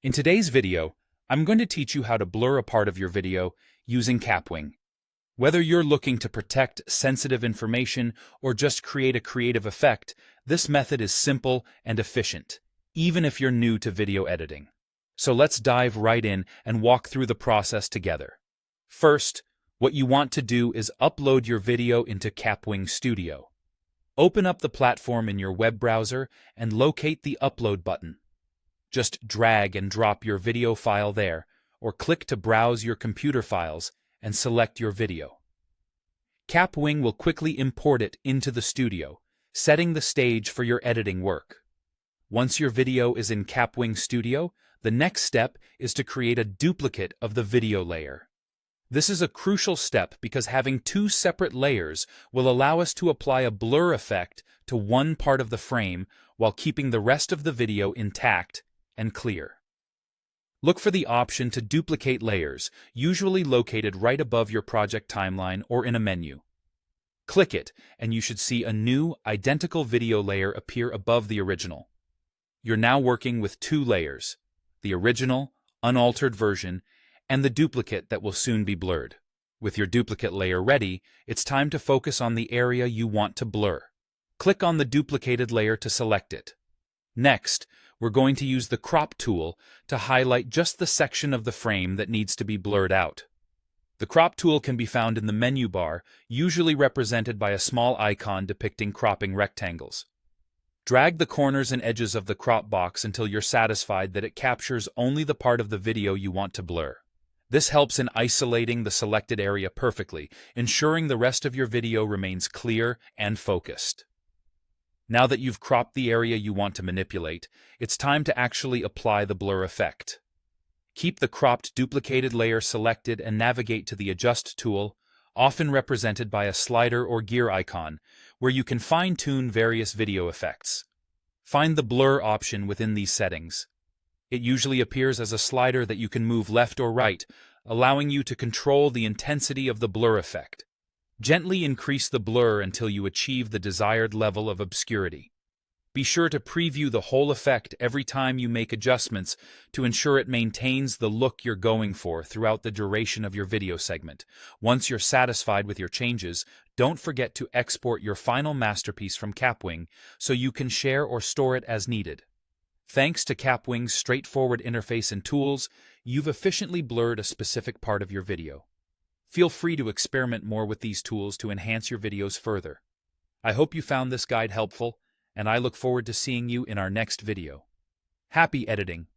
In today's video, I'm going to teach you how to blur a part of your video using Kapwing. Whether you're looking to protect sensitive information or just create a creative effect, this method is simple and efficient, even if you're new to video editing. So let's dive right in and walk through the process together. First, what you want to do is upload your video into Kapwing Studio. Open up the platform in your web browser and locate the Upload button. Just drag and drop your video file there, or click to browse your computer files and select your video. Kapwing will quickly import it into the studio, setting the stage for your editing work. Once your video is in Kapwing Studio, the next step is to create a duplicate of the video layer. This is a crucial step because having two separate layers will allow us to apply a blur effect to one part of the frame while keeping the rest of the video intact and clear. Look for the option to duplicate layers, usually located right above your project timeline or in a menu. Click it, and you should see a new, identical video layer appear above the original. You're now working with two layers: the original, unaltered version, and the duplicate that will soon be blurred. With your duplicate layer ready, it's time to focus on the area you want to blur. Click on the duplicated layer to select it. Next, we're going to use the crop tool to highlight just the section of the frame that needs to be blurred out. The crop tool can be found in the menu bar, usually represented by a small icon depicting cropping rectangles. Drag the corners and edges of the crop box until you're satisfied that it captures only the part of the video you want to blur. This helps in isolating the selected area perfectly, ensuring the rest of your video remains clear and focused. Now that you've cropped the area you want to manipulate, it's time to actually apply the blur effect. Keep the cropped duplicated layer selected and navigate to the Adjust tool, often represented by a slider or gear icon, where you can fine-tune various video effects. Find the blur option within these settings. It usually appears as a slider that you can move left or right, allowing you to control the intensity of the blur effect. Gently increase the blur until you achieve the desired level of obscurity. Be sure to preview the whole effect every time you make adjustments to ensure it maintains the look you're going for throughout the duration of your video segment. Once you're satisfied with your changes, don't forget to export your final masterpiece from Kapwing so you can share or store it as needed. Thanks to Kapwing's straightforward interface and tools, you've efficiently blurred a specific part of your video. Feel free to experiment more with these tools to enhance your videos further. I hope you found this guide helpful, and I look forward to seeing you in our next video. Happy editing!